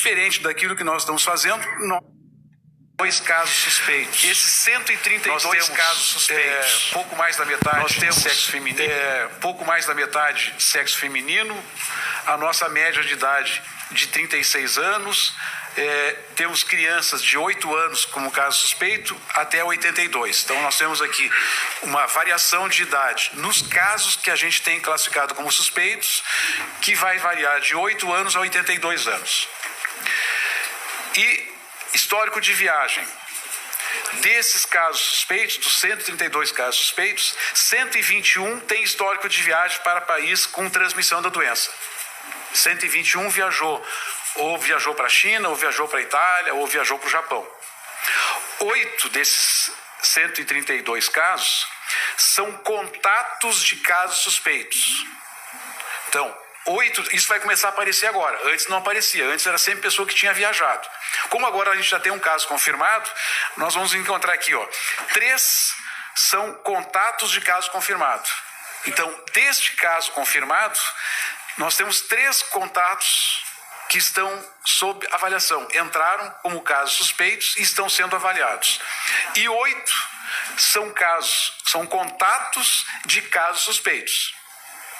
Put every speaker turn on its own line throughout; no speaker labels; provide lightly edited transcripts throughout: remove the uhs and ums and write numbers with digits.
diferente daquilo que nós estamos fazendo, nós...
2 casos suspeitos.
Esses 132 casos suspeitos,
pouco mais da metade
nós temos
sexo feminino.
Pouco mais da metade sexo feminino, a nossa média de idade de 36 anos, temos crianças de 8 anos como caso suspeito até 82. Então nós temos aqui uma variação de idade nos casos que a gente tem classificado como suspeitos, que vai variar de 8 anos a 82 anos. E histórico de viagem. Desses casos suspeitos, dos 132 casos suspeitos, 121 tem histórico de viagem para país com transmissão da doença. 121 viajou, ou viajou para a China, ou viajou para a Itália, ou viajou para o Japão. 8 desses 132 casos são contatos de casos suspeitos. Então, 8, isso vai começar a aparecer agora. Antes não aparecia, antes era sempre pessoa que tinha viajado. Como agora a gente já tem um caso confirmado, nós vamos encontrar aqui, 3 são contatos de caso confirmado. Então, deste caso confirmado, nós temos 3 contatos que estão sob avaliação. Entraram como casos suspeitos e estão sendo avaliados. E 8 são contatos de casos suspeitos.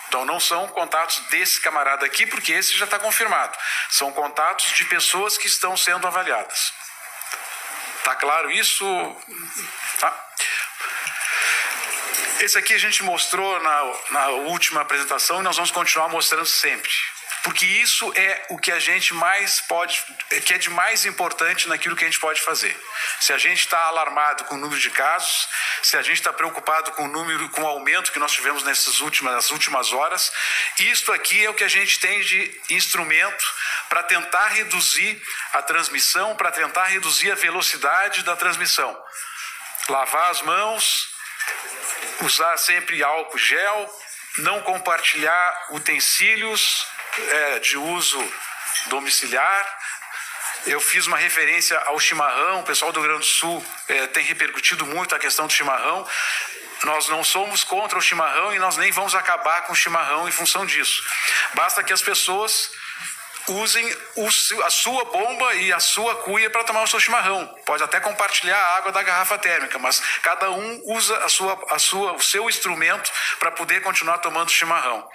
Então, não são contatos desse camarada aqui, porque esse já está confirmado. São contatos de pessoas que estão sendo avaliadas. Tá claro isso? Tá? Esse aqui a gente mostrou na última apresentação e nós vamos continuar mostrando sempre. Porque isso é o que a gente mais pode, que é de mais importante naquilo que a gente pode fazer. Se a gente está alarmado com o número de casos, se a gente está preocupado com o aumento que nós tivemos nas últimas horas, isto aqui é o que a gente tem de instrumento para tentar reduzir a transmissão, para tentar reduzir a velocidade da transmissão. Lavar as mãos, usar sempre álcool gel, não compartilhar utensílios de uso domiciliar. Eu fiz uma referência ao chimarrão, o pessoal do Rio Grande do Sul tem repercutido muito a questão do chimarrão. Nós não somos contra o chimarrão e nós nem vamos acabar com o chimarrão em função disso. Basta que as pessoas usem a sua bomba e a sua cuia para tomar o seu chimarrão. Pode até compartilhar a água da garrafa térmica, mas cada um usa o seu instrumento para poder continuar tomando chimarrão.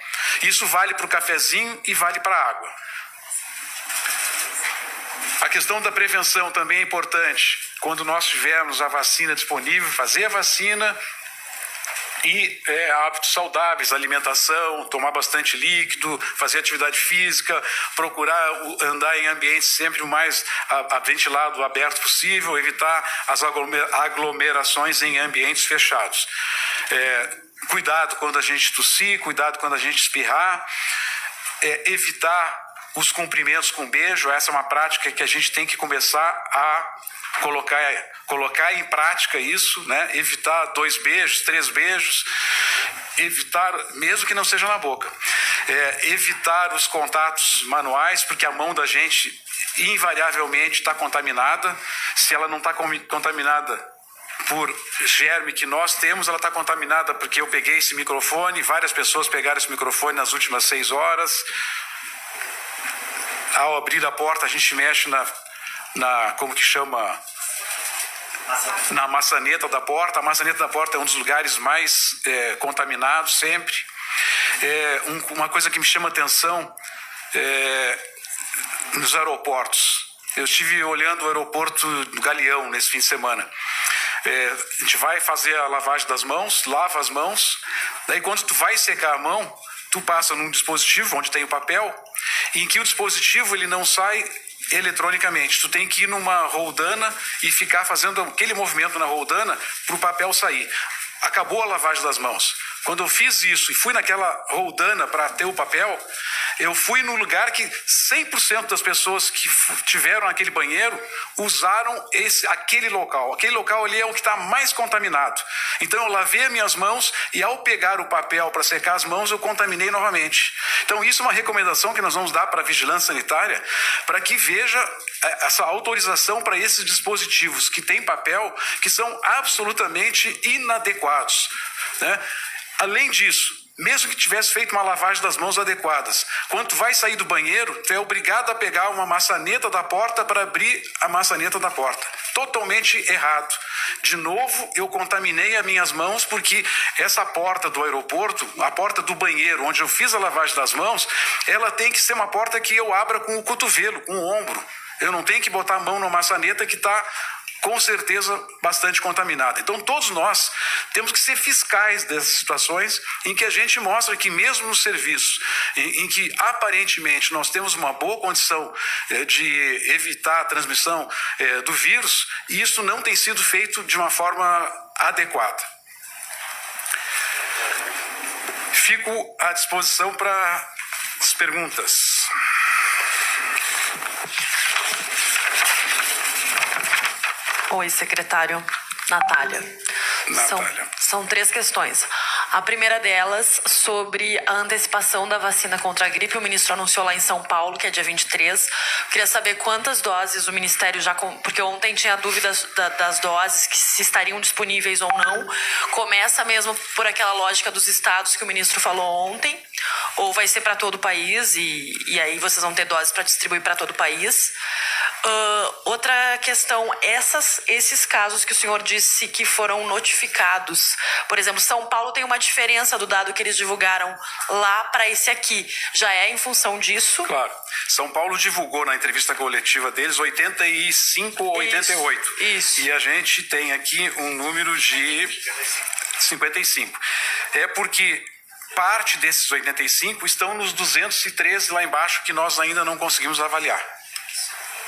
Isso vale para o cafezinho e vale para a água. A questão da prevenção também é importante. Quando nós tivermos a vacina disponível, fazer a vacina. E hábitos saudáveis, alimentação, tomar bastante líquido, fazer atividade física, procurar andar em ambientes sempre o mais ventilado, aberto possível, evitar as aglomerações em ambientes fechados. Cuidado quando a gente tossir, cuidado quando a gente espirrar, evitar os cumprimentos com beijo. Essa é uma prática que a gente tem que começar a colocar em prática isso, né? Evitar 2 beijos, 3 beijos, evitar, mesmo que não seja na boca, evitar os contatos manuais, porque a mão da gente invariavelmente está contaminada. Se ela não está contaminada por germe que nós temos, ela está contaminada porque eu peguei esse microfone, várias pessoas pegaram esse microfone nas últimas 6 horas. Ao abrir a porta, a gente mexe como que chama? Na maçaneta da porta. A maçaneta da porta é um dos lugares mais contaminados sempre. Uma coisa que me chama atenção nos aeroportos. Eu estive olhando o aeroporto do Galeão nesse fim de semana. A gente vai fazer a lavagem das mãos, lava as mãos, daí quando tu vai secar a mão, tu passa num dispositivo onde tem o papel, em que o dispositivo ele não sai eletronicamente. Tu tem que ir numa roldana e ficar fazendo aquele movimento na roldana para o papel sair. Acabou a lavagem das mãos. Quando eu fiz isso e fui naquela roldana para ter o papel, eu fui no lugar que 100% das pessoas que tiveram aquele banheiro usaram aquele local. Aquele local ali é o que está mais contaminado. Então eu lavei as minhas mãos e ao pegar o papel para secar as mãos, eu contaminei novamente. Então isso é uma recomendação que nós vamos dar para a vigilância sanitária, para que veja essa autorização para esses dispositivos que têm papel, que são absolutamente inadequados, né? Além disso, mesmo que tivesse feito uma lavagem das mãos adequadas, quando tu vai sair do banheiro, tu é obrigado a pegar uma maçaneta da porta para abrir a maçaneta da porta. Totalmente errado. De novo, eu contaminei as minhas mãos porque essa porta do aeroporto, a porta do banheiro, onde eu fiz a lavagem das mãos, ela tem que ser uma porta que eu abra com o cotovelo, com o ombro. Eu não tenho que botar a mão na maçaneta que está com certeza bastante contaminada. Então todos nós temos que ser fiscais dessas situações em que a gente mostra que mesmo nos serviços em que aparentemente nós temos uma boa condição de evitar a transmissão do vírus, isso não tem sido feito de uma forma adequada. Fico à disposição para as perguntas.
Oi, secretário. Natália. São 3 questões. A primeira delas, sobre a antecipação da vacina contra a gripe. O ministro anunciou lá em São Paulo, que é dia 23. Eu queria saber quantas doses o Ministério já... Porque ontem tinha dúvidas das doses, que se estariam disponíveis ou não. Começa mesmo por aquela lógica dos estados que o ministro falou ontem, ou vai ser para todo o país e aí vocês vão ter doses para distribuir para todo o país? Outra questão, esses casos que o senhor disse que foram notificados, por exemplo, São Paulo tem uma diferença do dado que eles divulgaram lá para esse aqui, já é em função disso?
Claro, São Paulo divulgou na entrevista coletiva deles 85 ou 88,
isso.
E a gente tem aqui um número de 55, é porque parte desses 85 estão nos 213 lá embaixo que nós ainda não conseguimos avaliar.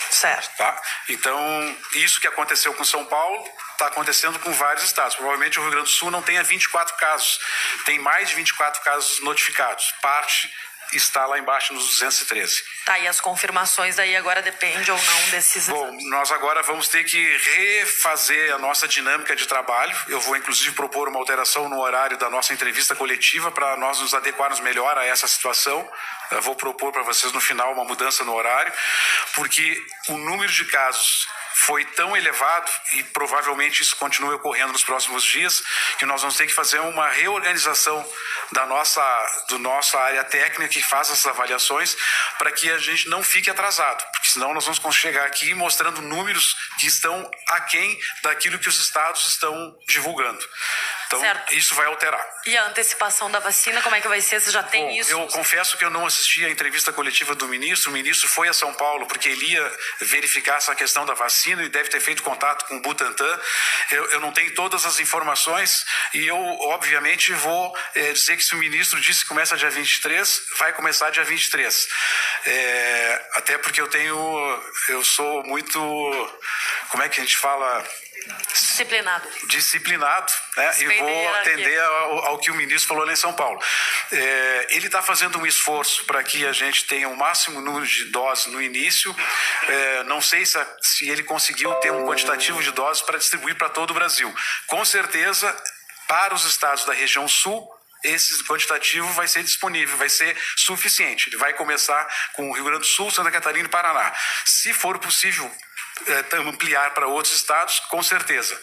Certo.
Tá? Então, isso que aconteceu com São Paulo está acontecendo com vários estados. Provavelmente o Rio Grande do Sul não tenha 24 casos. Tem mais de 24 casos notificados. Parte está lá embaixo nos 213.
Tá, e as confirmações aí agora depende ou não desses...
Bom, nós agora vamos ter que refazer a nossa dinâmica de trabalho. Eu vou, inclusive, propor uma alteração no horário da nossa entrevista coletiva para nós nos adequarmos melhor a essa situação. Eu vou propor para vocês, no final, uma mudança no horário, porque o número de casos foi tão elevado, e provavelmente isso continue ocorrendo nos próximos dias, que nós vamos ter que fazer uma reorganização da nossa área técnica que faz essas avaliações, para que a gente não fique atrasado, porque senão nós vamos chegar aqui mostrando números que estão aquém daquilo que os estados estão divulgando. Então,
certo.
Isso vai alterar.
E a antecipação da vacina, como é que vai ser? Você já tem
Bom,
isso?
Eu confesso que eu não assisti à entrevista coletiva do ministro. O ministro foi a São Paulo porque ele ia verificar essa questão da vacina e deve ter feito contato com o Butantan. Eu não tenho todas as informações e eu, obviamente, vou dizer que se o ministro disse que começa dia 23, vai começar dia 23. Até porque eu sou muito, como é que a gente fala... Disciplinado, né? E vou atender ao que o ministro falou lá em São Paulo. Ele está fazendo um esforço para que a gente tenha o máximo número de doses no início. Não sei se ele conseguiu ter um quantitativo de doses para distribuir para todo o Brasil. Com certeza, para os estados da região sul, esse quantitativo vai ser disponível, vai ser suficiente. Ele vai começar com o Rio Grande do Sul, Santa Catarina e Paraná. Se for possível ampliar para outros estados, com certeza.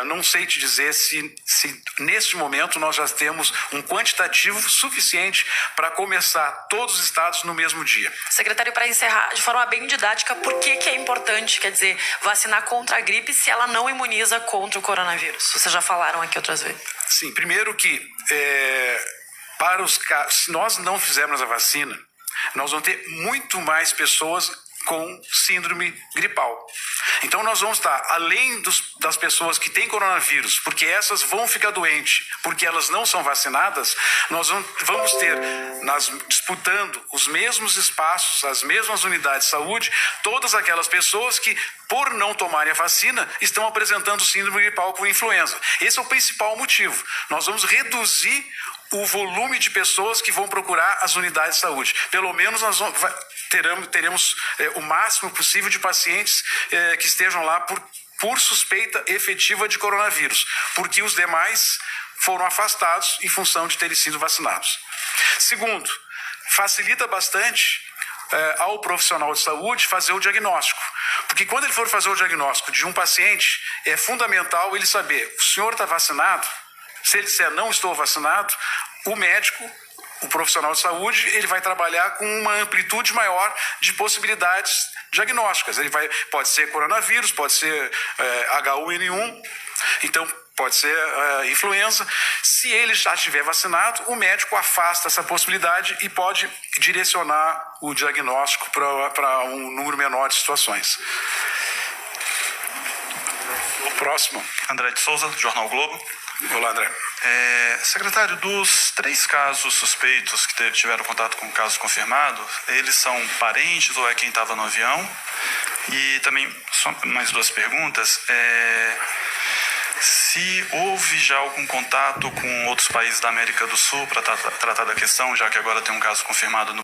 Não sei te dizer se neste momento nós já temos um quantitativo suficiente para começar todos os estados no mesmo dia.
Secretário, para encerrar, de forma bem didática, por que é importante, quer dizer, vacinar contra a gripe se ela não imuniza contra o coronavírus? Vocês já falaram aqui outras vezes.
Sim, primeiro que para os casos, se nós não fizermos a vacina, nós vamos ter muito mais pessoas com síndrome gripal. Então nós vamos estar, além das pessoas que têm coronavírus, porque essas vão ficar doentes, porque elas não são vacinadas, nós vamos ter, disputando os mesmos espaços, as mesmas unidades de saúde, todas aquelas pessoas que, por não tomarem a vacina, estão apresentando síndrome gripal por influenza. Esse é o principal motivo. Nós vamos reduzir o volume de pessoas que vão procurar as unidades de saúde. Pelo menos nós teremos o máximo possível de pacientes que estejam lá por suspeita efetiva de coronavírus, porque os demais foram afastados em função de terem sido vacinados. Segundo, facilita bastante ao profissional de saúde fazer o diagnóstico, porque quando ele for fazer o diagnóstico de um paciente, é fundamental ele saber, o senhor está vacinado? Se ele disser não estou vacinado, o médico, o profissional de saúde, ele vai trabalhar com uma amplitude maior de possibilidades diagnósticas. Pode ser coronavírus, pode ser H1N1, então pode ser influenza. Se ele já estiver vacinado, o médico afasta essa possibilidade e pode direcionar o diagnóstico para um número menor de situações. O próximo.
André de Souza, Jornal Globo.
Olá, André.
Secretário, dos 3 casos suspeitos que tiveram contato com o caso confirmado, eles são parentes ou é quem estava no avião? E também, só mais 2 perguntas. Se houve já algum contato com outros países da América do Sul para tratar da questão, já que agora tem um caso confirmado no